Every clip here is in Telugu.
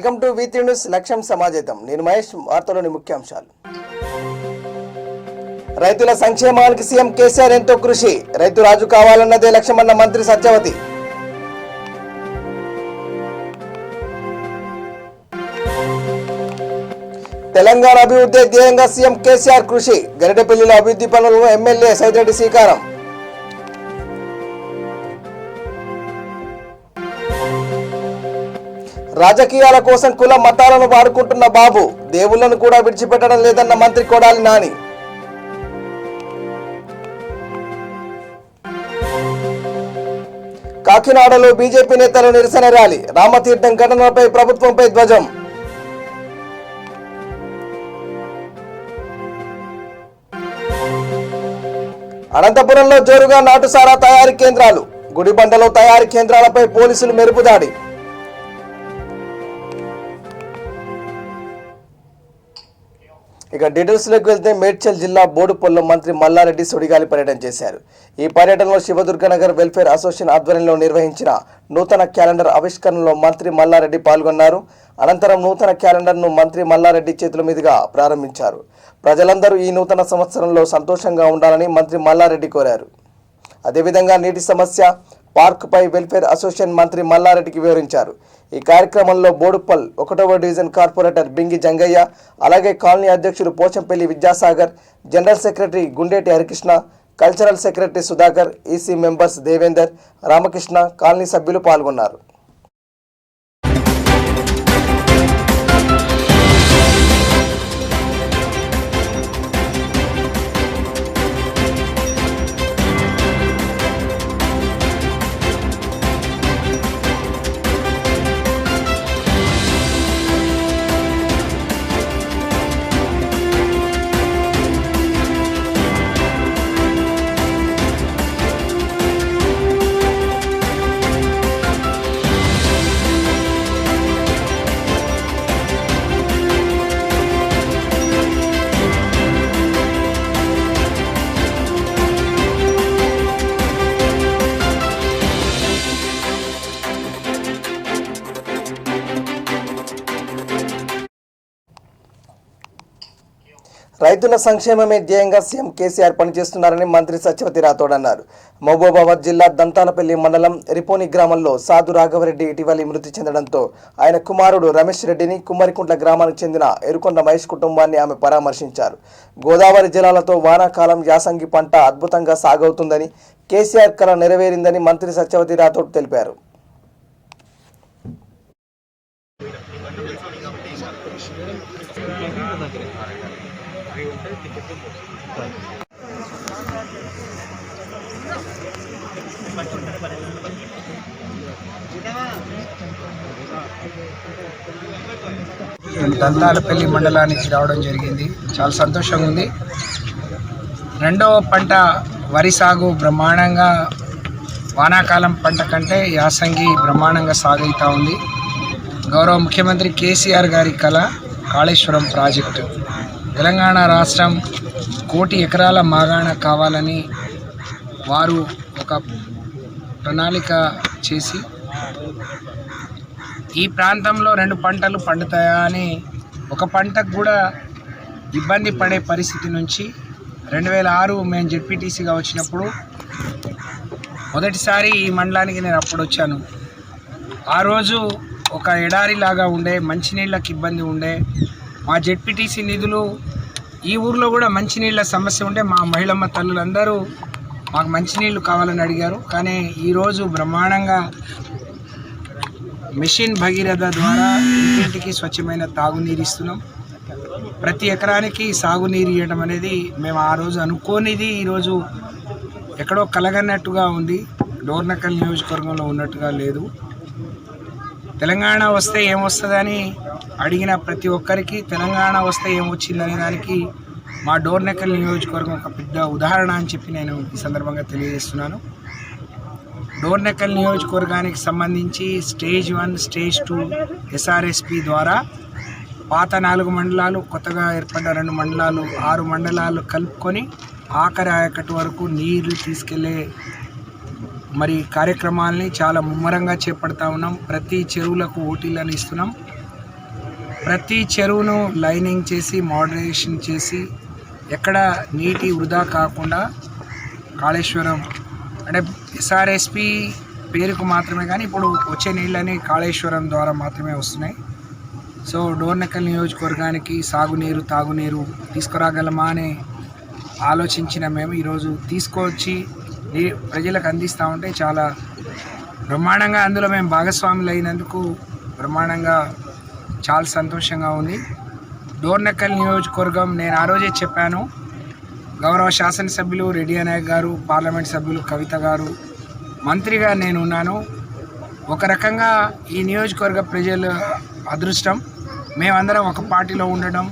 వెల్కమ్ టు V3 న్యూస్ లక్ష్యం సమాజేతం. నేను మహేష్. వార్తలోని ముఖ్యాంశాలు. రైతుల సంక్షేమానికి సీఎం కేసీఆర్ ఎంతో కృషి. రైతు రాజు కావాలన్నదే లక్ష్యమన్న మంత్రి సత్యవతి. తెలంగాణ అభివృద్ధి ధ్యేయంగా సీఎం కేసీఆర్ కృషి. గరిడెపల్లిలో అభివృద్ధి పనులకు ఎమ్మెల్యే సైదిరెడ్డి శ్రీకారం. రాజకీయాల కోసం కుల మతాలను వాడుకుంటున్న బాబు, దేవుళ్లను కూడా విడిచిపెట్టడం లేదన్న మంత్రి కొడాలి నాని. కాకినాడలో బీజేపీ నేతల నిరసన ర్యాలీ. రామతీర్థం ఘటనలపై ప్రభుత్వంపై ధ్వజం. అనంతపురంలో జోరుగా నాటుసారా తయారీ కేంద్రాలు. గుడిబండలో తయారీ కేంద్రాలపై పోలీసులు మెరుపుదాడి. ఇక డీటెయిల్స్లోకి వెళ్తే మేడ్చల్ జిల్లా బోడుపల్లో మంత్రి మల్లారెడ్డి సుడిగాలి పర్యటన చేశారు. ఈ పర్యటనలో శివదుర్గనగర్ వెల్ఫేర్ అసోసియేషన్ ఆధ్వర్యంలో నిర్వహించిన నూతన క్యాలెండర్ ఆవిష్కరణలో మంత్రి మల్లారెడ్డి పాల్గొన్నారు. అనంతరం నూతన క్యాలెండర్ను మంత్రి మల్లారెడ్డి చేతుల మీదుగా ప్రారంభించారు. ప్రజలందరూ ఈ నూతన సంవత్సరంలో సంతోషంగా ఉండాలని మంత్రి మల్లారెడ్డి కోరారు. అదేవిధంగా నీటి సమస్య, పార్కుపై వెల్ఫేర్ అసోసియేషన్ మంత్రి మల్లారెడ్డికి వివరించారు. ఈ కార్యక్రమంలో బోడుపల్ 1వ డివిజన్ కార్పొరేటర్ బింగి జంగయ్య, అలాగే కాలనీ అధ్యక్షులు Pochampally Vidyasagar, general secretary Gundeti Harikrishna, cultural secretary Sudhakar, EC members Devender, Ramakrishna, colony సభ్యులు పాల్గొన్నారు. రైతుల సంక్షేమమే ధ్యేయంగా సీఎం కేసీఆర్ పనిచేస్తున్నారని మంత్రి సత్యవతి రాథోడ్ అన్నారు. మహబూబాబాద్ జిల్లా దంతాలపల్లి మండలం రిపోని గ్రామంలో సాధు రాఘవరెడ్డి ఇటీవల మృతి చెందడంతో ఆయన కుమారుడు రమేష్ రెడ్డిని కుమ్మరికుంట్ల గ్రామానికి చెందిన ఎరుకొండ మహేష్ కుటుంబాన్ని ఆమె పరామర్శించారు. గోదావరి జలాలతో వానాకాలం యాసంగి పంట అద్భుతంగా సాగవుతుందని, కేసీఆర్ కల నెరవేరిందని మంత్రి సత్యవతి రాథోడ్ తెలిపారు. దంతాలపల్లి మండలానికి రావడం జరిగింది. చాలా సంతోషంగా ఉంది. రెండవ పంట వరి సాగు బ్రహ్మాండంగా, వానాకాలం పంట కంటే యాసంగి బ్రహ్మాండంగా సాగుతూ ఉంది. గౌరవ ముఖ్యమంత్రి కేసీఆర్ గారి కళ కాళేశ్వరం ప్రాజెక్టు. తెలంగాణ రాష్ట్రం 1 కోటి ఎకరాల మాగాణ కావాలని వారు ఒక ప్రణాళిక చేసి ఈ ప్రాంతంలో 2 పంటలు పండుతాయా అని, ఒక పంటకు కూడా ఇబ్బంది పడే పరిస్థితి నుంచి 2006 మేము జెడ్పీటీసీగా వచ్చినప్పుడు మొదటిసారి ఈ మండలానికి నేను అప్పుడు వచ్చాను. ఆ రోజు ఒక ఎడారిలాగా ఉండే, మంచినీళ్ళకి ఇబ్బంది ఉండే. మా జెడ్పీటీసీ నిధులు, ఈ ఊర్లో కూడా మంచినీళ్ళ సమస్య ఉండే. మా మహిళమ్మ తల్లులందరూ మాకు మంచినీళ్ళు కావాలని అడిగారు. కానీ ఈరోజు బ్రహ్మాండంగా మిషన్ భగీరథ ద్వారా ఇంటింటికి స్వచ్ఛమైన తాగునీరు ఇస్తున్నాం. ప్రతి ఎకరానికి సాగునీరు ఇవ్వడం అనేది మేము ఆ రోజు అనుకోనిది ఈరోజు ఎక్కడో కలగన్నట్టుగా ఉంది. డోర్నకల్ నియోజకవర్గంలో ఉన్నట్టుగా లేదు. తెలంగాణ వస్తే ఏమొస్తుందని అడిగిన ప్రతి ఒక్కరికి తెలంగాణ వస్తే ఏమొచ్చిందనే దానికి మా డోర్నకల్ నియోజకవర్గం ఒక పెద్ద ఉదాహరణ అని చెప్పి నేను ఈ సందర్భంగా తెలియజేస్తున్నాను. డోర్నకల్ నియోజకవర్గానికి సంబంధించి స్టేజ్ 1, స్టేజ్ 2 ఎస్ఆర్ఎస్పి ద్వారా పాత 4 మండలాలు, కొత్తగా ఏర్పడ్డ 2 మండలాలు, 6 మండలాలు కలుపుకొని ఆఖరి ఆయకట్టు వరకు నీళ్లు తీసుకెళ్లే మరి కార్యక్రమాలని చాలా ముమ్మరంగా చేపడతా ఉన్నాం. ప్రతి చెరువులకు ఓటీలను ఇస్తున్నాం. ప్రతి చెరువును లైనింగ్ చేసి మోడరేషన్ చేసి ఎక్కడ నీటి వృధా కాకుండా కాళేశ్వరం అంటే ఎస్ఆర్ఎస్పి పేరుకు మాత్రమే కానీ ఇప్పుడు వచ్చే నీళ్ళని కాళేశ్వరం ద్వారా మాత్రమే వస్తున్నాయి. సో డోర్నకల్ నియోజకవర్గానికి సాగునీరు తాగునీరు తీసుకురాగలమా అని ఆలోచించిన మేము ఈరోజు తీసుకొచ్చి ప్రజలకు అందిస్తూ ఉంటే చాలా బ్రహ్మాండంగా అందులో మేము భాగస్వాములు అయినందుకు బ్రహ్మాండంగా చాలా సంతోషంగా ఉంది. డోర్నకల్ నియోజకవర్గం నేను ఆ రోజే చెప్పాను, గౌరవ శాసనసభ్యులు రెడ్డి నాయక్ గారు, పార్లమెంట్ సభ్యులు కవిత గారు, మంత్రిగా నేను ఉన్నాను. ఒక రకంగా ఈ నియోజకవర్గ ప్రజల అదృష్టం మేమందరం ఒక పార్టీలో ఉండడం.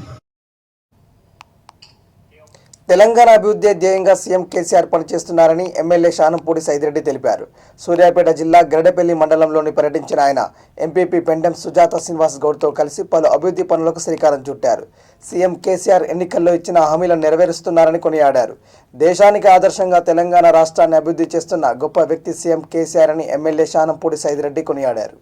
తెలంగాణ అభివృద్ధి ధ్యేయంగా సీఎం కేసీఆర్ పనిచేస్తున్నారని ఎమ్మెల్యే శానంపూడి సైదిరెడ్డి తెలిపారు. సూర్యాపేట జిల్లా గరడపల్లి మండలంలోని పర్యటించిన ఆయన ఎంపీపీ పెండెం సుజాత శ్రీనివాస్ గౌడ్తో కలిసి పలు అభివృద్ధి పనులకు శ్రీకారం చుట్టారు. సీఎం కేసీఆర్ ఎన్నికల్లో ఇచ్చిన హామీలను నెరవేరుస్తున్నారని కొనియాడారు. దేశానికి ఆదర్శంగా తెలంగాణ రాష్ట్రాన్ని అభివృద్ధి చేస్తున్న గొప్ప వ్యక్తి సీఎం కేసీఆర్ అని ఎమ్మెల్యే శానంపూడి సైదిరెడ్డి కొనియాడారు.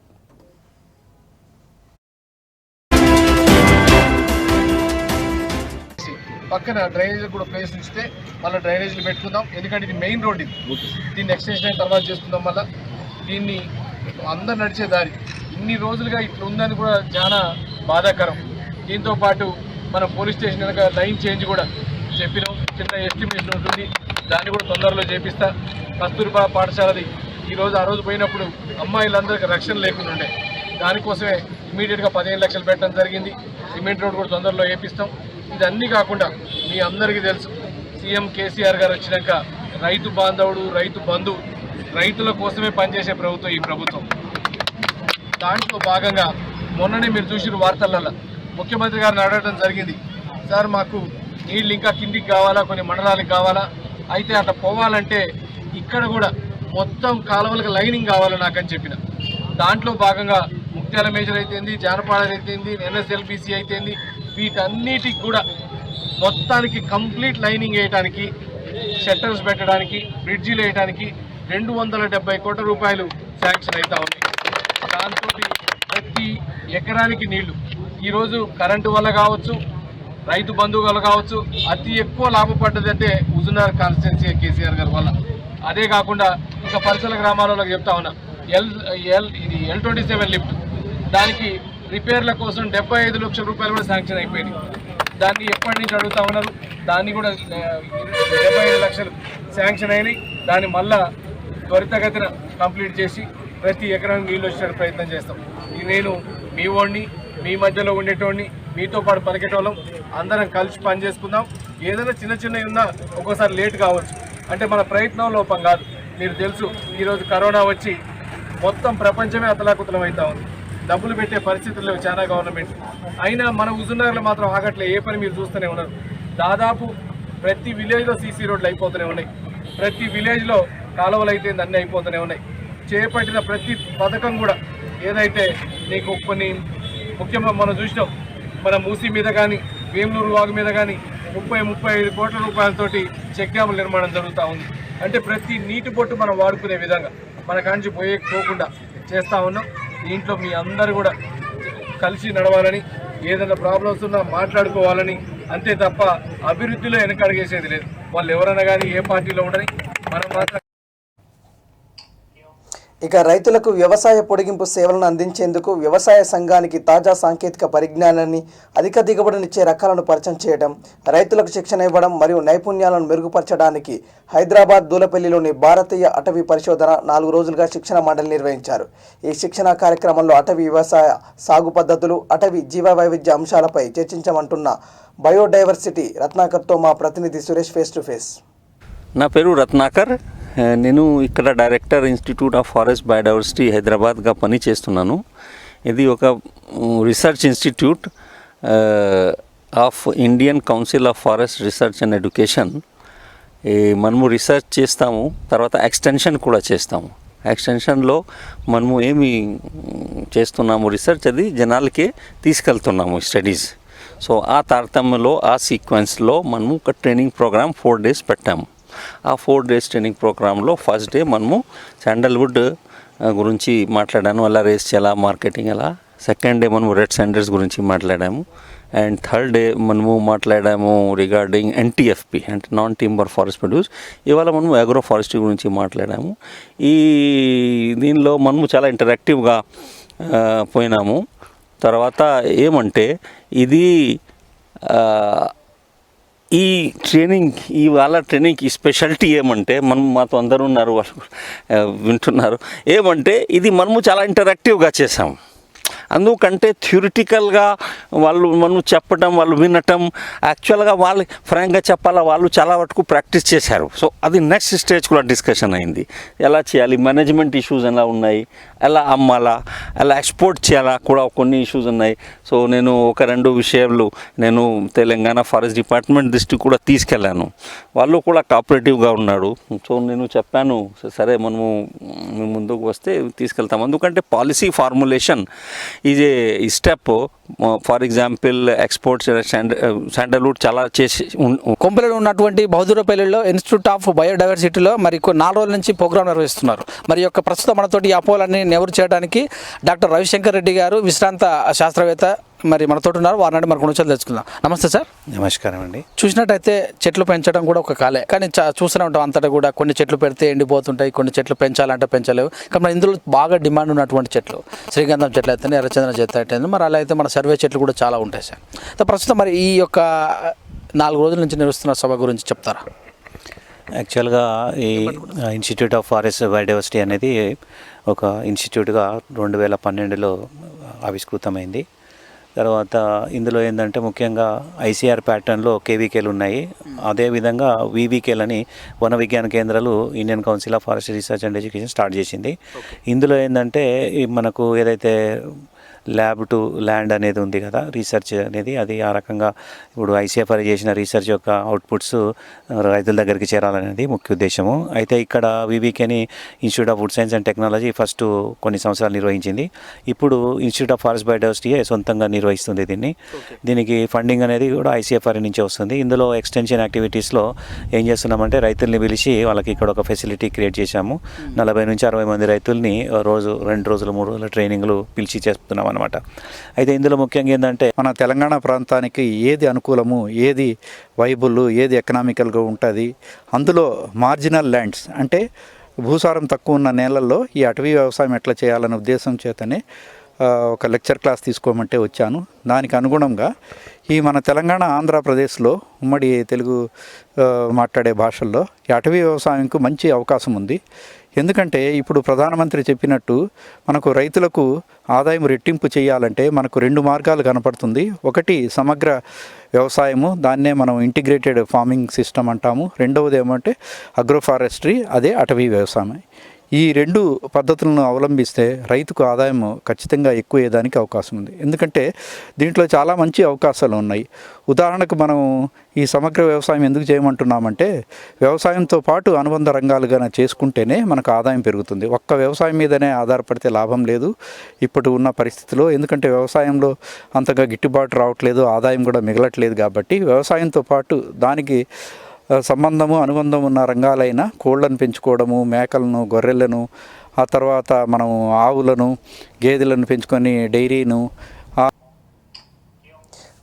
పక్కన డ్రైనేజీలు కూడా ప్లేస్ ఇస్తే మళ్ళీ డ్రైనేజీలు పెట్టుకుందాం. ఎందుకంటే ఇది మెయిన్ రోడ్, ఇది దీన్ని ఎక్స్టెన్షన్ అయిన తర్వాత చేసుకుందాం. మళ్ళీ దీన్ని అందరు నడిచే దారి ఇన్ని రోజులుగా ఇట్లా ఉందని కూడా చాలా బాధాకరం. దీంతో పాటు మన పోలీస్ స్టేషన్ కనుక లైన్ చేంజ్ కూడా చెప్పినాం, చిన్న ఎస్టిమేషన్ ఉంటుంది, దాన్ని కూడా తొందరలో చేపిస్తా. కస్తూర్బా పాఠశాలది ఆ రోజు పోయినప్పుడు అమ్మాయిలందరికీ రక్షణ లేకుండా ఉండే, దానికోసమే ఇమీడియట్గా 15 లక్షలు పెట్టడం జరిగింది. సిమెంట్ రోడ్ కూడా తొందరలో వేపిస్తాం. ఇదన్నీ కాకుండా మీ అందరికీ తెలుసు, సీఎం కేసీఆర్ గారు వచ్చినాక రైతు బాంధవుడు, రైతు బంధు, రైతుల కోసమే పనిచేసే ప్రభుత్వం ఈ ప్రభుత్వం. దాంట్లో భాగంగా మొన్ననే మీరు చూసిన వార్తలలో ముఖ్యమంత్రి గారిని అడగడం జరిగింది, సార్ మాకు నీళ్ళు ఇంకా కిందికి కావాలా, కొన్ని మండలాలకు కావాలా, అయితే అట్లా పోవాలంటే ఇక్కడ కూడా మొత్తం కాలువలకు లైనింగ్ కావాలి నాకని చెప్పిన. దాంట్లో భాగంగా ముక్త్యాల మేజర్ అయితేంది, జానపాడ అయితేంది, ఎన్ఎస్ఎల్బిసి అయితేంది, వీటన్నిటికి కూడా మొత్తానికి కంప్లీట్ లైనింగ్ వేయడానికి, షట్టర్స్ పెట్టడానికి, బ్రిడ్జీలు వేయడానికి 270 కోట్ల రూపాయలు శాంక్షన్ అవుతా ఉన్నాయి. దాంతో ప్రతి ఎకరానికి నీళ్లు ఈరోజు కరెంటు వల్ల కావచ్చు, రైతు బంధువు వల్ల కావచ్చు, అతి ఎక్కువ లాభపడ్డది అంటే హుజూర్నగర్ కాన్స్టిట్యున్సీ కేసీఆర్ గారి వల్ల. అదే కాకుండా ఇంకా పరిసర గ్రామాలలో చెప్తా ఉన్నా, ఇది L27 లిఫ్ట్, దానికి రిపేర్ల కోసం 75 లక్షల రూపాయలు కూడా శాంక్షన్ అయిపోయింది. దాన్ని ఎప్పటి నుంచి అడుగుతా ఉన్నారు, దాన్ని కూడా 75 లక్షలు శాంక్షన్ అయినాయి. దాన్ని మళ్ళా త్వరితగతిన కంప్లీట్ చేసి ప్రతి ఎకరానికి నీళ్ళు వచ్చే ప్రయత్నం చేస్తాం. ఇది నేను మీ వాడిని, మీ మధ్యలో ఉండేటోడిని, మీతో పాటు పలికేటోళ్ళం, అందరం కలిసి పని చేసుకుందాం. ఏదైనా చిన్న చిన్నవి ఉన్నా ఒక్కోసారి లేట్ కావచ్చు, అంటే మన ప్రయత్నం లోపం కాదు. మీరు తెలుసు, ఈరోజు కరోనా వచ్చి మొత్తం ప్రపంచమే అతలాకుతలం అవుతా ఉంది. డబ్బులు పెట్టే పరిస్థితులు చాలా గవర్నమెంట్ అయినా మన హుజూర్నగర్లో మాత్రం ఆగట్లే. ఏ పని మీరు చూస్తూనే ఉన్నారు. దాదాపు ప్రతి విలేజ్లో సీసీ రోడ్లు అయిపోతూనే ఉన్నాయి, ప్రతి విలేజ్లో కాలువలు అయితే అన్నీ అయిపోతూనే ఉన్నాయి. చేపట్టిన ప్రతి పథకం కూడా ఏదైతే నీకు కొన్ని ముఖ్యంగా మనం చూసినాం, మన మూసీ మీద కానీ వేములూరు వాగు మీద కానీ 30-35 కోట్ల రూపాయలతోటి చెక్ డ్యాముల నిర్మాణం జరుగుతూ ఉంది. అంటే ప్రతి నీటి బొట్టు మనం వాడుకునే విధంగా మన కాంచి పోకుండా చేస్తూ ఉన్నాం. దీంట్లో మీ అందరూ కూడా కలిసి నడవాలని, ఏదైనా ప్రాబ్లమ్స్ ఉన్నా మాట్లాడుకోవాలని, అంతే తప్ప అభివృద్ధిలో వెనకడిగేసేది లేదు. వాళ్ళు ఎవరైనా కానీ ఏ పార్టీలో ఉండని మనం మాత్రం. ఇక రైతులకు వ్యవసాయ పొడిగింపు సేవలను అందించేందుకు వ్యవసాయ సంఘానికి తాజా సాంకేతిక పరిజ్ఞానాన్ని, అధిక దిగుబడినిచ్చే రకాలను పరిచయం చేయడం, రైతులకు శిక్షణ ఇవ్వడం మరియు నైపుణ్యాలను మెరుగుపరచడానికి హైదరాబాద్ దూలపల్లిలోని భారతీయ అటవీ పరిశోధన 4 రోజులుగా శిక్షణ మండలి నిర్వహించారు. ఈ శిక్షణ కార్యక్రమంలో అటవీ వ్యవసాయ సాగు పద్ధతులు, అటవీ జీవ వైవిధ్య అంశాలపై చర్చించమంటున్న బయోడైవర్సిటీ రత్నాకర్తో మా ప్రతినిధి సురేష్ ఫేస్ టు ఫేస్. నా పేరు రత్నాకర్. నేను ఇక్కడ director institute of forest biodiversity హైదరాబాద్గా పని చేస్తున్నాను. ఇది ఒక research institute of Indian council of forest research and education. మనము రీసెర్చ్ చేస్తాము, తర్వాత ఎక్స్టెన్షన్ కూడా చేస్తాము. ఎక్స్టెన్షన్లో మనము ఏమి చేస్తున్నాము, రీసెర్చ్ అది జనాలకి తీసుకెళ్తున్నాము స్టడీస్. సో ఆ తారతమ్యంలో, ఆ సీక్వెన్స్లో మనము ఒక ట్రైనింగ్ ప్రోగ్రామ్ 4 days పెట్టాము. ఆ 4 days ట్రైనింగ్ ప్రోగ్రాంలో ఫస్ట్ డే మనము శాండల్వుడ్ గురించి మాట్లాడాను, ఎలా రేస్ చేయాలా, మార్కెటింగ్ ఎలా. సెకండ్ డే మనము రెడ్ సెంటర్స్ గురించి మాట్లాడాము, అండ్ థర్డ్ డే మనము మాట్లాడాము రిగార్డింగ్ NTFP అంటే నాన్ టింబర్ ఫారెస్ట్ ప్రొడ్యూస్. ఇవాళ మనము అగ్రో ఫారెస్ట్రీ గురించి మాట్లాడాము. ఈ దీనిలో మనము చాలా ఇంటరాక్టివ్గా పోయినాము. తర్వాత ఏమంటే ఇది ఈ ట్రైనింగ్ ఇవాళ ట్రైనింగ్కి స్పెషాలిటీ ఏమంటే మనం మాతో అందరూ ఉన్నారు, వింటున్నారు. ఏమంటే ఇది మనము చాలా ఇంటరాక్టివ్గా చేసాం. అందుకంటే థ్యూరిటికల్గా మనం చెప్పటం, వాళ్ళు వినటం, యాక్చువల్గా వాళ్ళు ఫ్రాంక్గా చెప్పాలా వాళ్ళు చాలా వరకు ప్రాక్టీస్ చేశారు. సో అది నెక్స్ట్ స్టేజ్ కూడా డిస్కషన్ అయింది. ఎలా చేయాలి, మేనేజ్మెంట్ ఇష్యూస్ ఎలా ఉన్నాయి, ఎలా అమ్మాలా, ఎలా ఎక్స్పోర్ట్ చేయాలా కూడా కొన్ని ఇష్యూస్ ఉన్నాయి. సో నేను ఒక రెండు విషయాలు నేను తెలంగాణ ఫారెస్ట్ డిపార్ట్మెంట్ దృష్టికి కూడా తీసుకెళ్ళాను. వాళ్ళు కూడా కోఆపరేటివ్గా ఉన్నాడు. సో నేను చెప్పాను, సరే మనము ముందుకు వస్తే తీసుకెళ్తాం. ఎందుకంటే పాలసీ ఫార్ములేషన్ ఇది ఈ step. For example exports sandalwood చాలా చేసి కొంపలలో ఉన్నటువంటి బహదూరపల్లిలో ఇన్స్టిట్యూట్ ఆఫ్ బయోడైవర్సిటీలో మరి 4 రోజుల నుంచి ప్రోగ్రాం నిర్వహిస్తున్నారు. మరి యొక్క ప్రస్తుతం మనతోటి ఈ అపోలన్నీ నెవరు చేయడానికి డాక్టర్ రవిశంకర్ రెడ్డి గారు, విశ్రాంత శాస్త్రవేత్త మరి మనతో ఉన్నారు. వారిని మరి కొన్ని విషయాలు తెలుసుకుందాం. నమస్తే సార్. నమస్కారం అండి. చూసినట్టయితే చెట్లు పెంచడం కూడా ఒక కళే, కానీ చూస్తూనే ఉంటాం అంతటా కూడా కొన్ని చెట్లు పెడితే ఎండిపోతుంటాయి, కొన్ని చెట్లు పెంచాలంటే పెంచలేవు. కానీ మన ఇందులో బాగా డిమాండ్ ఉన్నటువంటి చెట్లు శ్రీగంధం చెట్లు అయితే, ఎర్రచందన చెట్లు అయితే, మరి అలా అయితే మన సర్వే చెట్లు కూడా చాలా ఉంటాయి సార్. ప్రస్తుతం మరి ఈ యొక్క 4 రోజుల నుంచి నిర్వహిస్తున్న సభ గురించి చెప్తారా? యాక్చువల్గా ఈ ఇన్స్టిట్యూట్ ఆఫ్ ఫారెస్ట్ బయోడైవర్సిటీ అనేది ఒక ఇన్స్టిట్యూట్గా 2012లో ఆవిష్కృతమైంది. తర్వాత ఇందులో ఏంటంటే ముఖ్యంగా ఐసీఆర్ ప్యాటర్న్లో కేవీకేలు ఉన్నాయి. అదేవిధంగా వీవీకేలు అని వన విజ్ఞాన కేంద్రాలు Indian council of forest research and education start చేసింది. ఇందులో ఏంటంటే మనకు ఏదైతే ల్యాబ్ టు ల్యాండ్ అనేది ఉంది కదా, రీసెర్చ్ అనేది, అది ఆ రకంగా ఇప్పుడు ఐసీఎఫ్ఆర్ చేసిన రీసెర్చ్ యొక్క అవుట్పుట్స్ రైతుల దగ్గరికి చేరాలనేది ముఖ్య ఉద్దేశము. అయితే ఇక్కడ వీవీకేని institute of wood science and technology first కొన్ని సంవత్సరాలు నిర్వహించింది. ఇప్పుడు ఇన్స్టిట్యూట్ ఆఫ్ ఫారెస్ట్ బయోడైవర్సిటీ సొంతంగా నిర్వహిస్తుంది దీనికి ఫండింగ్ అనేది కూడా ఐసీఎఫ్ఆర్ నుంచి వస్తుంది. ఇందులో ఎక్స్టెన్షన్ యాక్టివిటీస్లో ఏం చేస్తున్నామంటే రైతుల్ని పిలిచి వాళ్ళకి ఇక్కడ ఒక ఫెసిలిటీ క్రియేట్ చేశాము. 40 నుంచి 60 మంది రైతుల్ని రోజు 2 రోజులు 3 రోజుల ట్రైనింగ్లు పిలిచి చేస్తున్నాం అనమాట. అయితే ఇందులో ముఖ్యంగా ఏంటంటే మన తెలంగాణ ప్రాంతానికి ఏది అనుకూలము, ఏది వైబుల్, ఏది ఎకనామికల్గా ఉంటుంది, అందులో మార్జినల్ ల్యాండ్స్ అంటే భూసారం తక్కువ ఉన్న నేలల్లో ఈ అటవీ వ్యవసాయం ఎట్లా చేయాలనే ఉద్దేశం చేతనే ఒక లెక్చర్ క్లాస్ తీసుకోమంటే వచ్చాను. దానికి అనుగుణంగా ఈ మన తెలంగాణ ఆంధ్రప్రదేశ్లో ఉమ్మడి తెలుగు మాట్లాడే భాషల్లో ఈ అటవీ వ్యవసాయంకు మంచి అవకాశం ఉంది. ఎందుకంటే ఇప్పుడు ప్రధానమంత్రి చెప్పినట్టు మనకు రైతులకు ఆదాయం రెట్టింపు చేయాలంటే మనకు 2 మార్గాలు కనపడుతుంది. ఒకటి సమగ్ర వ్యవసాయము, దాన్నే మనం ఇంటిగ్రేటెడ్ ఫార్మింగ్ సిస్టమ్ అంటాము. రెండవది ఏమంటే అగ్రోఫారెస్ట్రీ, అదే అటవీ వ్యవసాయం. ఈ 2 పద్ధతులను అవలంబిస్తే రైతుకు ఆదాయం ఖచ్చితంగా ఎక్కువయ్యేదానికి అవకాశం ఉంది. ఎందుకంటే దీంట్లో చాలా మంచి అవకాశాలు ఉన్నాయి. ఉదాహరణకు మనం ఈ సమగ్ర వ్యవసాయం ఎందుకు చేయమంటున్నామంటే వ్యవసాయంతో పాటు అనుబంధ రంగాలుగా చేసుకుంటేనే మనకు ఆదాయం పెరుగుతుంది. ఒక్క వ్యవసాయం మీదనే ఆధారపడితే లాభం లేదు ఇప్పుడు ఉన్న పరిస్థితిలో. ఎందుకంటే వ్యవసాయంలో అంతగా గిట్టుబాటు రావట్లేదు, ఆదాయం కూడా మిగలట్లేదు. కాబట్టి వ్యవసాయంతో పాటు దానికి సంబంధము అనుబంధం ఉన్న రంగాలైన కోళ్లను పెంచుకోవడము, మేకలను, గొర్రెలను, ఆ తర్వాత మనం ఆవులను, గేదెలను పెంచుకొని డైరీను.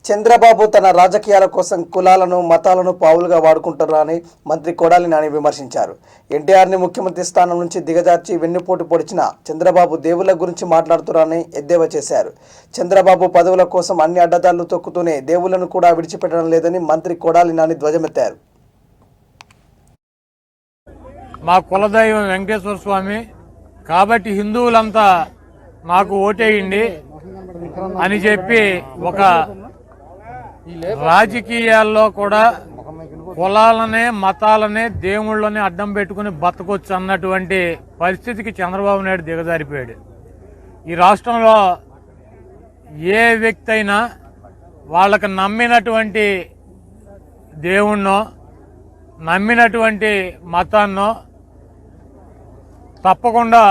చంద్రబాబు తన రాజకీయాల కోసం కులాలను, మతాలను పావులుగా వాడుకుంటున్నారని మంత్రి కొడాలి నాని విమర్శించారు. ఎన్టీఆర్ని ముఖ్యమంత్రి స్థానం నుంచి దిగజార్చి వెన్నుపోటు పొడిచిన చంద్రబాబు దేవుళ్ల గురించి మాట్లాడుతున్నారని ఎద్దేవా చేశారు. చంద్రబాబు పదవుల కోసం అన్ని అడ్డదారులు తొక్కుతూనే దేవుళ్లను కూడా విడిచిపెట్టడం లేదని మంత్రి కొడాలి నాని ధ్వజమెత్తారు. మా కులదైవం వెంకటేశ్వర స్వామి కాబట్టి హిందువులంతా నాకు ఓటేయండి అని చెప్పి ఒక రాజకీయాల్లో కూడా కులాలనే, మతాలనే, దేవుళ్ళనే అడ్డం పెట్టుకుని బతకొచ్చు అన్నటువంటి పరిస్థితికి చంద్రబాబు నాయుడు దిగజారిపోయాడు. ఈ రాష్ట్రంలో ఏ వ్యక్తి అయినా వాళ్ళకి నమ్మినటువంటి దేవుణ్ణో, నమ్మినటువంటి మతాన్నో తప్పకుండా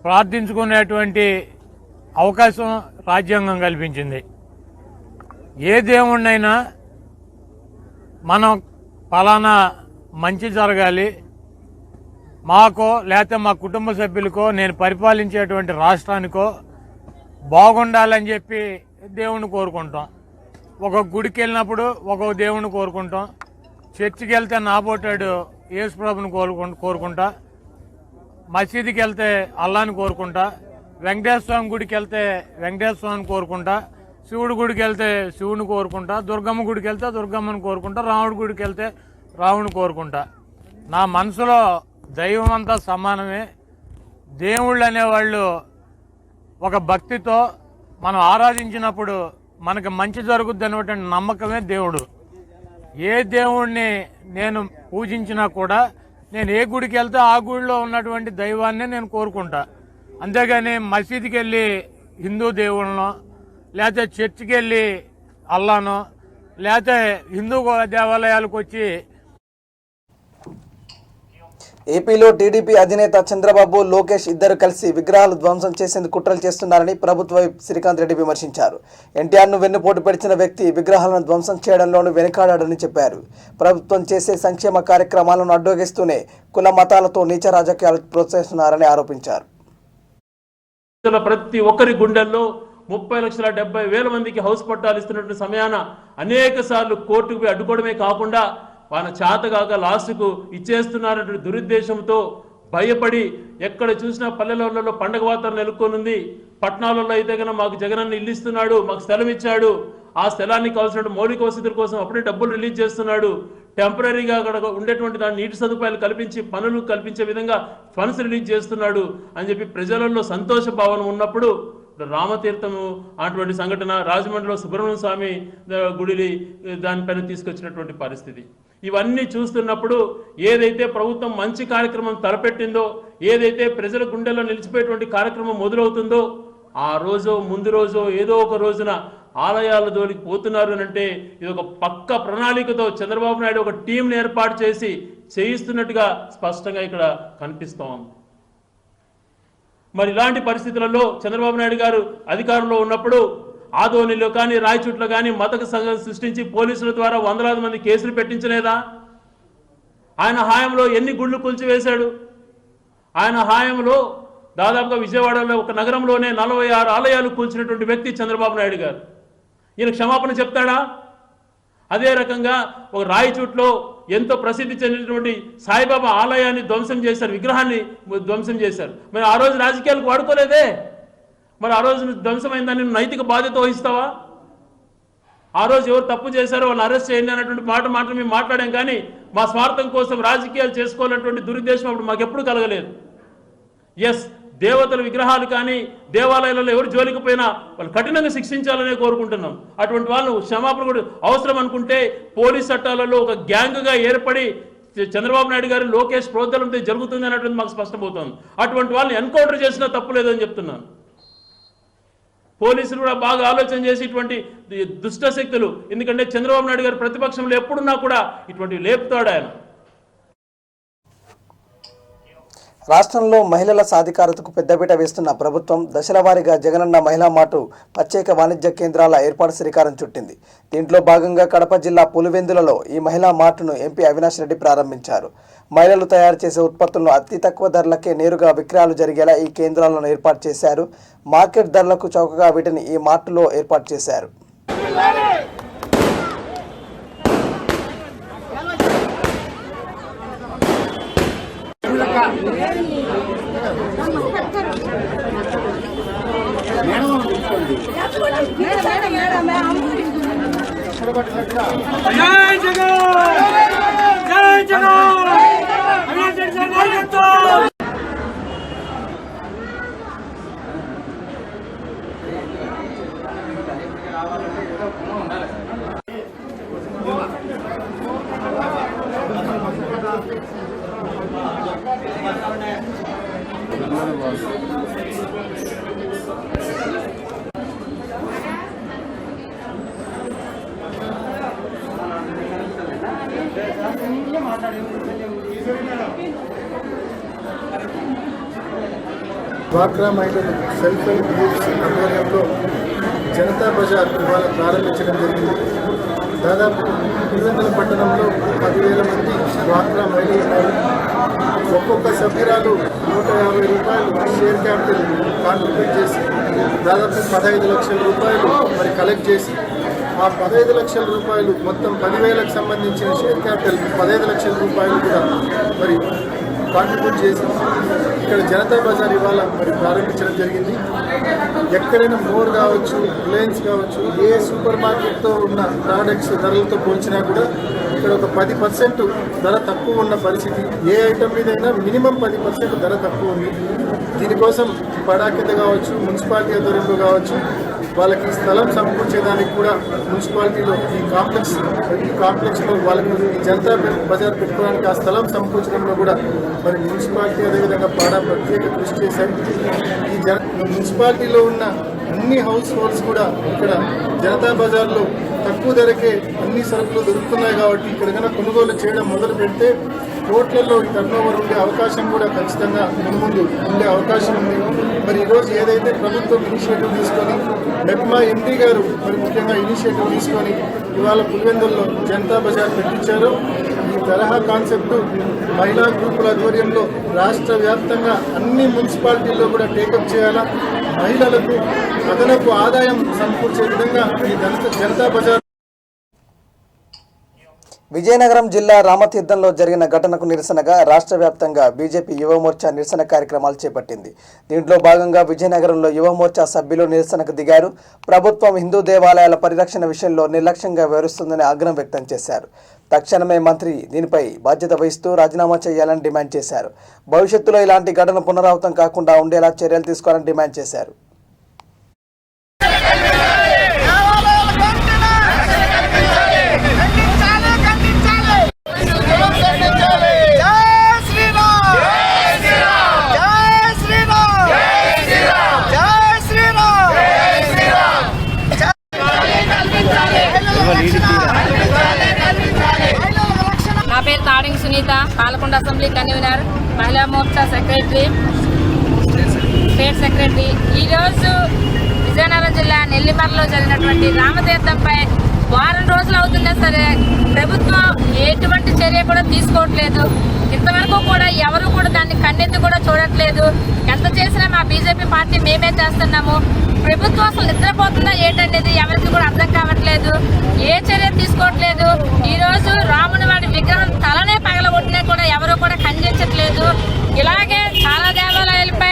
ప్రార్థించుకునేటువంటి అవకాశం రాజ్యాంగం కల్పించింది. ఏ దేవుణ్ణైనా మనం ఫలానా మంచి జరగాలి, మాకో లేకపోతే మా కుటుంబ సభ్యులకో, నేను పరిపాలించేటువంటి రాష్ట్రానికో బాగుండాలని చెప్పి దేవుణ్ణి కోరుకుంటాం. ఒక గుడికి వెళ్ళినప్పుడు ఒక దేవుణ్ణి కోరుకుంటాం. చర్చికి వెళ్తే నాబోటాడు యేసుప్రభుని కోరుకుంటా. మసీదుకి వెళ్తే అల్లాని కోరుకుంటా. వెంకటేశ్వర స్వామి గుడికి వెళ్తే వెంకటేశ్వర స్వామిని కోరుకుంటా. శివుడి గుడికి వెళ్తే శివుని కోరుకుంటా. దుర్గమ్మ గుడికి వెళ్తే దుర్గమ్మని కోరుకుంటా. రాముడి గుడికి వెళ్తే రాముని కోరుకుంటా. నా మనసులో దైవం అంతా సమానమే. దేవుళ్ళు అనేవాళ్ళు ఒక భక్తితో మనం ఆరాధించినప్పుడు మనకి మంచి జరుగుద్ది అనేటువంటి నమ్మకమే దేవుడు. ఏ దేవుణ్ణి నేను పూజించినా కూడా నేను ఏ గుడికి వెళ్తే ఆ గుడిలో ఉన్నటువంటి దైవాన్ని నేను కోరుకుంటా. అంతేగాని మసీదుకి వెళ్ళి హిందూ దేవుళ్ళనో లేకపోతే చర్చికి వెళ్ళి అల్లానో లేకపోతే హిందూ దేవాలయాలకు వచ్చి. ఏపీలో టీడీపీ అధినేత చంద్రబాబు, లోకేష్ ఇద్దరు కలిసి విగ్రహాలు ధ్వంసం చేసేందుకు కుట్రలు చేస్తున్నారని ప్రభుత్వ వైపు శ్రీకాంత్ రెడ్డి విమర్శించారు. ఎన్టీఆర్ను వెన్నుపోటు పెడిచిన వ్యక్తి విగ్రహాలను ధ్వంసం చేయడంలోనూ వెనుకాడాడని చెప్పారు. ప్రభుత్వం చేసే సంక్షేమ కార్యక్రమాలను అడ్డగిస్తూనే కుల మతాలతో నీచ రాజకీయాలు ప్రోత్సహిస్తున్నారని ఆరోపించారు. ప్రతి ఒక్కరి గుండెల్లో 30,70,000 మందికి హౌస్ పట్టాలు ఇస్తున్నటువంటి సమయాన అనేక సార్లు కోర్టుకు పోయి అడ్డుకోవడమే కాకుండా వాళ్ళ చేతగాక లాస్ట్కు ఇచ్చేస్తున్నారనే దురుద్దేశంతో భయపడి ఎక్కడ చూసినా పల్లెలలో పండగ వాతావరణం నెలకొనుంది. పట్టణాలలో అయితే కనుక మాకు జగనన్న ఇల్లు ఇస్తున్నాడు, మాకు స్థలం ఇచ్చాడు, ఆ స్థలానికి కావాల్సిన మౌలిక వసతుల కోసం అప్పుడే డబ్బులు రిలీజ్ చేస్తున్నాడు, టెంపరీగా అక్కడ ఉండేటువంటి దాని నీటి సదుపాయాలు కల్పించి పనులు కల్పించే విధంగా ఫండ్స్ రిలీజ్ చేస్తున్నాడు అని చెప్పి ప్రజలలో సంతోష భావన ఉన్నప్పుడు రామతీర్థము అటువంటి సంఘటన, రాజమండ్రిలో సుబ్రహ్మణ్య స్వామి గుడిని దానిపైన తీసుకొచ్చినటువంటి పరిస్థితి. ఇవన్నీ చూస్తున్నప్పుడు ఏదైతే ప్రభుత్వం మంచి కార్యక్రమం తలపెట్టిందో, ఏదైతే ప్రజల గుండెల్లో నిలిచిపోయేటువంటి కార్యక్రమం మొదలవుతుందో ఆ రోజు ముందు రోజు ఏదో ఒక రోజున ఆలయాల జోలికి పోతున్నారు అంటే ఇది ఒక పక్క ప్రణాళికతో చంద్రబాబు నాయుడు ఒక టీంని ఏర్పాటు చేసి చేయిస్తున్నట్టుగా స్పష్టంగా ఇక్కడ కనిపిస్తోంది. మరి ఇలాంటి పరిస్థితులలో చంద్రబాబు నాయుడు గారు అధికారంలో ఉన్నప్పుడు ఆదోనిలో కానీ రాయచూట్లో కానీ మతక సంఘం సృష్టించి పోలీసుల ద్వారా వందలాది మంది కేసులు పెట్టించలేదా? ఆయన హాయంలో ఎన్ని గుళ్ళు కూల్చివేశాడు? ఆయన హాయంలో దాదాపుగా విజయవాడలో ఒక నగరంలోనే 46 ఆలయాలు కూల్చినటువంటి వ్యక్తి చంద్రబాబు నాయుడు గారు. ఈయన క్షమాపణ చెప్తాడా? అదే రకంగా ఒక రాయచూట్లో ఎంతో ప్రసిద్ధి చెందినటువంటి సాయిబాబా ఆలయాన్ని ధ్వంసం చేశారు, విగ్రహాన్ని ధ్వంసం చేశారు. మరి ఆ రోజు రాజకీయాలకు వాడుకోలేదే? మరి ఆ రోజు ధ్వంసమైందని నైతిక బాధ్యత వహిస్తావా? ఆ రోజు ఎవరు తప్పు చేశారో వాళ్ళని అరెస్ట్ చేయండి అన్నటువంటి మాట మేము మాట్లాడాం, కానీ మా స్వార్థం కోసం రాజకీయాలు చేసుకోవాలన్నటువంటి దురుద్దేశం అప్పుడు మాకు ఎప్పుడు కలగలేదు. ఎస్, దేవతల విగ్రహాలు కానీ దేవాలయాలలో ఎవరు జోలికి పోయినా వాళ్ళు కఠినంగా శిక్షించాలనే కోరుకుంటున్నాం. అటువంటి వాళ్ళు క్షమాపణ కూడా అవసరం అనుకుంటే పోలీస్ చట్టాలలో ఒక గ్యాంగ్గా ఏర్పడి చంద్రబాబు నాయుడు గారు లోకేష్ ప్రోద్బలంతో జరుగుతుంది అన్నటువంటి మాకు స్పష్టమవుతుంది. అటువంటి వాళ్ళని ఎన్కౌంటర్ చేసినా తప్పు లేదని చెప్తున్నాను. పోలీసులు కూడా బాగా ఆలోచన చేసి ఇటువంటి దుష్ట శక్తులు, ఎందుకంటే చంద్రబాబు నాయుడు గారు ప్రతిపక్షంలో ఎప్పుడున్నా కూడా ఇటువంటివి లేపుతాడు ఆయన. రాష్ట్రంలో మహిళల సాధికారతకు పెద్దపీట వేస్తున్న ప్రభుత్వం దశల వారీగా జగనన్న మహిళా మార్టు ప్రత్యేక వాణిజ్య కేంద్రాల ఏర్పాటు శ్రీకారం చుట్టింది. దీంట్లో భాగంగా కడప జిల్లా పులివెందులలో ఈ మహిళా మార్టును ఎంపీ అవినాష్ రెడ్డి ప్రారంభించారు. మహిళలు తయారు చేసే ఉత్పత్తులను అతి తక్కువ ధరలకే నేరుగా విక్రయాలు జరిగేలా ఈ కేంద్రాలను ఏర్పాటు చేశారు. మార్కెట్ ధరలకు చౌకగా వీటిని ఈ మార్టులో ఏర్పాటు చేశారు. డ్వాక్రా మహిళలు సెల్ఫ్ హెల్ప్ గ్రూప్స్ ఆధ్వర్యంలో జనతా బజార్ ఇవాళ ప్రారంభించడం జరిగింది. దాదాపు పులివెందుల పట్టణంలో 10,000 మంది డ్వాక్రా మహిళలు ఉన్నారు. ఒక్కొక్క సభ్యురాలు 150 రూపాయలు షేర్ క్యాపిటల్ కాంట్రిబ్యూట్ చేసి దాదాపు 15 లక్షల రూపాయలు మరి కలెక్ట్ చేసి ఆ 15 లక్షల రూపాయలు మొత్తం 10,000కు సంబంధించిన షేర్ క్యాపిటల్ 15 లక్షల రూపాయలు కూడా మరి కాంట్రిబ్యూట్ చేసి ఇక్కడ జనతా బజార్ ఇవాళ మరి ప్రారంభించడం జరిగింది. ఎక్కడైనా మోర్ కావచ్చు, రిలయన్స్ కావచ్చు, ఏ సూపర్ మార్కెట్తో ఉన్న ప్రోడక్ట్స్ ధరలతో పోల్చినా కూడా ఇక్కడ ఒక 10% ధర తక్కువ ఉన్న పరిస్థితి. ఏ ఐటమ్ మీదైనా మినిమం 10% ధర తక్కువ ఉంది. దీనికోసం పడా కింద కావచ్చు, మున్సిపాలిటీ ఆధ్వర్యంలో కావచ్చు, వాళ్ళకి స్థలం సమకూర్చేదానికి కూడా మున్సిపాలిటీలో ఈ కాంప్లెక్స్లో వాళ్ళకి ఈ జనతా బజార్ పెట్టుకోవడానికి ఆ స్థలం సమకూర్చడంలో కూడా మరి మున్సిపాలిటీ అదేవిధంగా పాడా ప్రత్యేక కృషి చేశారు. ఈ మున్సిపాలిటీలో ఉన్న అన్ని హౌస్ హోల్డ్స్ కూడా ఇక్కడ జనతా బజార్లో తక్కువ ధరకే అన్ని సరుకులు దొరుకుతున్నాయి కాబట్టి ఇక్కడ కన్నా కొనుగోలు చేయడం మొదలు పెడితే కోట్లలో టర్నోవర్ ఉండే అవకాశం కూడా ఖచ్చితంగా ముందు ఉండే అవకాశం ఉంది. మరి ఈరోజు ఏదైతే ప్రభుత్వం ఇనిషియేటివ్ తీసుకొని మెప్మా ఎంపీ గారు మరి ముఖ్యంగా ఇనిషియేటివ్ తీసుకొని ఇవాళ పులివెందుల్లో జనతా బజార్ పెట్టించారో ఈ తరహా కాన్సెప్ట్ మహిళా గ్రూపుల ఆధ్వర్యంలో రాష్ట్ర వ్యాప్తంగా అన్ని మున్సిపాలిటీల్లో కూడా టేకప్ చేయాలా, మహిళలకు అదనపు ఆదాయం సమకూర్చే విధంగా ఈ జనతా బజార్. విజయనగరం జిల్లా రామతీర్థంలో జరిగిన ఘటనకు నిరసనగా రాష్ట్ర వ్యాప్తంగా బీజేపీ యువమోర్చా నిరసన కార్యక్రమాలు చేపట్టింది. దీంట్లో భాగంగా విజయనగరంలో యువమోర్చా సభ్యులు నిరసనకు దిగారు. ప్రభుత్వం హిందూ దేవాలయాల పరిరక్షణ విషయంలో నిర్లక్ష్యంగా వ్యవహరిస్తుందని ఆగ్రహం వ్యక్తం చేశారు. తక్షణమే మంత్రి దీనిపై బాధ్యత వహిస్తూ రాజీనామా చేయాలని డిమాండ్ చేశారు. భవిష్యత్తులో ఇలాంటి ఘటన పునరావృతం కాకుండా ఉండేలా చర్యలు తీసుకోవాలని డిమాండ్ చేశారు. నా పేరు తాడింగ్ సునీత, పాలకొండ అసెంబ్లీ కన్వీనర్, మహిళా మోర్చా సెక్రటరీ, స్టేట్ సెక్రటరీ. ఈరోజు విజయనగరం జిల్లా నెల్లిమర్లో జరిగినటువంటి రామతీర్థంపై వారం రోజులు అవుతున్నా సరే ప్రభుత్వం ఎటువంటి చర్య కూడా తీసుకోవట్లేదు. ఇంతవరకు కూడా ఎవరు కూడా దాన్ని కన్నెత్తి కూడా చూడట్లేదు. ఎంత చేసినా మా బీజేపీ పార్టీ మేమే చేస్తున్నాము. ప్రభుత్వం అసలు నిద్రపోతుందా ఏంటనేది ఎవరికి కూడా అర్థం కావట్లేదు. ఏ చర్య తీసుకోవట్లేదు. ఈరోజు రాముని వాడి విగ్రహం తలనే పగలగొట్టినా కూడా ఎవరు కూడా ఖండించట్లేదు. ఇలాగే చాలా దేవాలయాలపై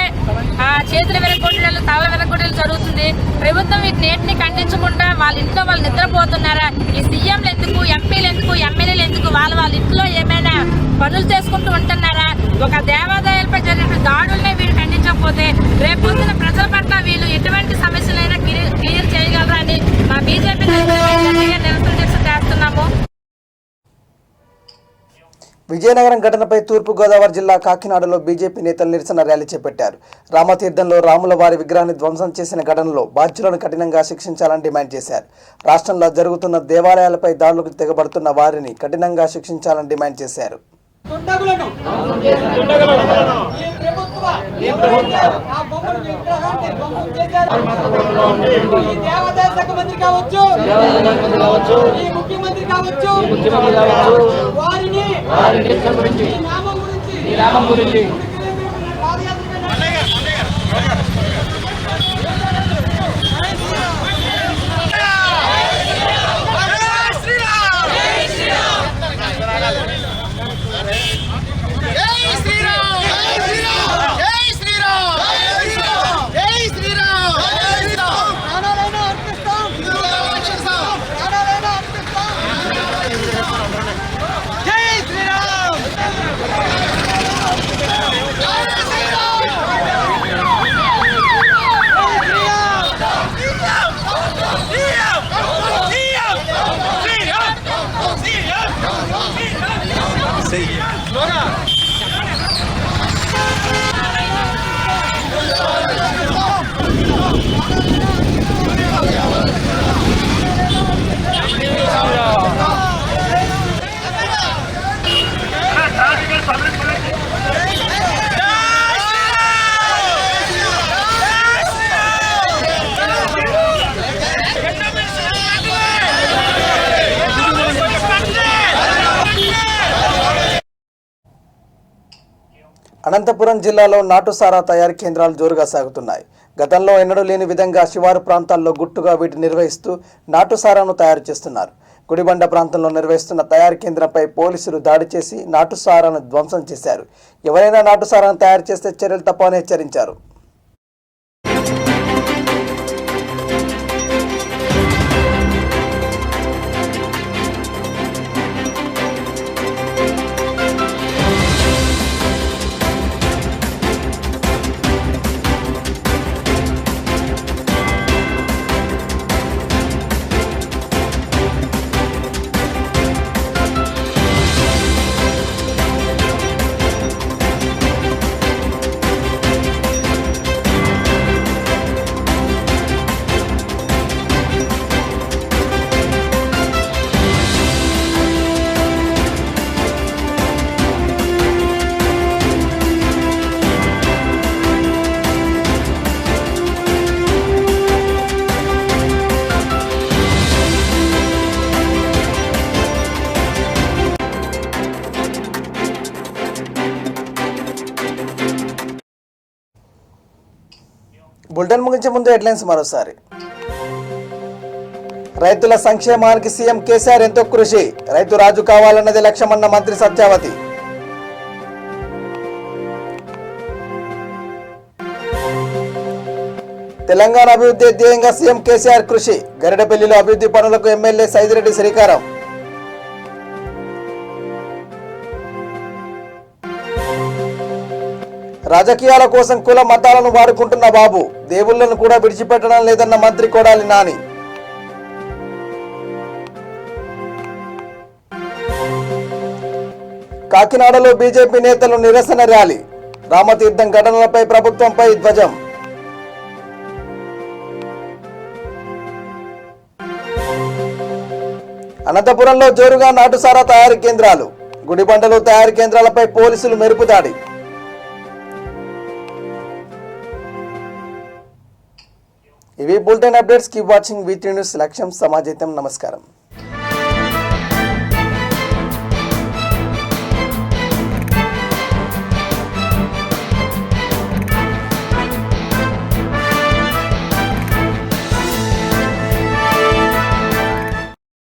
చేతులు వెనకొట్టడాలు, తల వెనకొట్టడాలు జరుగుతుంది. ప్రభుత్వం వీటిని ఖండించకుండా వాళ్ళ ఇంట్లో వాళ్ళు నిద్రపోతున్నారా? ఈ సీఎంలు ఎందుకు, ఎంపీలు ఎందుకు, ఎమ్మెల్యేలు ఎందుకు వాళ్ళ ఇంట్లో ఏమైనా పనులు చేసుకుంటూ ఉంటున్నారా? ఒక దేవాలయాలపై జరిగిన దాడుల్ని వీళ్ళు ఖండించకపోతే రేపు పొద్దున ప్రజల పట్ల వీళ్ళు ఎటువంటి సమస్యలైనా క్లియర్ చేయగలరా అని మా బీజేపీ నిరసన చేస్తున్నాము. విజయనగరం ఘటనపై తూర్పుగోదావరి జిల్లా కాకినాడలో బీజేపీ నేతలు నిరసన ర్యాలీ చేపట్టారు. రామతీర్థంలో రాముల వారి విగ్రహాన్ని ధ్వంసం చేసిన ఘటనలో బాధ్యులను కఠినంగా శిక్షించాలని డిమాండ్ చేశారు. రాష్ట్రంలో జరుగుతున్న దేవాలయాలపై దాడులకు తెగబడుతున్న వారిని కఠినంగా శిక్షించాలని డిమాండ్ చేశారు. అనంతపురం జిల్లాలో నాటుసారా తయారీ కేంద్రాలు జోరుగా సాగుతున్నాయి. గతంలో ఎన్నడూ లేని విధంగా శివారు ప్రాంతాల్లో గుట్టుగా వీటిని నిర్వహిస్తూ నాటుసారాను తయారు చేస్తున్నారు. గుడిబండ ప్రాంతంలో నిర్వహిస్తున్న తయారీ కేంద్రంపై పోలీసులు దాడి చేసి నాటుసారాను ధ్వంసం చేశారు. ఎవరైనా నాటుసారాను తయారు చేస్తే చర్యలు తప్పవని హెచ్చరించారు. బులెటిన్ ముగించే ముందు హెడ్లైన్స్ మరోసారి. రైతుల సంక్షేమానికి సీఎం కేసీఆర్ ఎంతో కృషి, రైతు రాజు కావాలన్నది లక్ష్యమన్న మంత్రి సత్యావతి. తెలంగాణ అభివృద్ధి ధ్యేయంగా సీఎం కేసీఆర్ కృషి, గరిడపల్లిలో అభివృద్ధి పనులకు ఎమ్మెల్యే సైదిరెడ్డి శ్రీకారం. రాజకీయాల కోసం కుల మతాలను వాడుకుంటున్న బాబు, దేవుళ్లను కూడా విడిచిపెట్టడం లేదన్న మంత్రి కొడాలి నాని. కాకినాడలో బీజేపీ నేతలు నిరసన ర్యాలీ, రామతీర్థం ఘటనలపై ప్రభుత్వంపై ధ్వజం. అనంతపురంలో జోరుగా నాటుసారా తయారీ కేంద్రాలు, గుడిబండలో తయారీ కేంద్రాలపై పోలీసులు మెరుపు దాడి. ఇవి bulletin updates. Keep watching V3 news. లక్ష్యం సమాజహితం. నమస్కారం.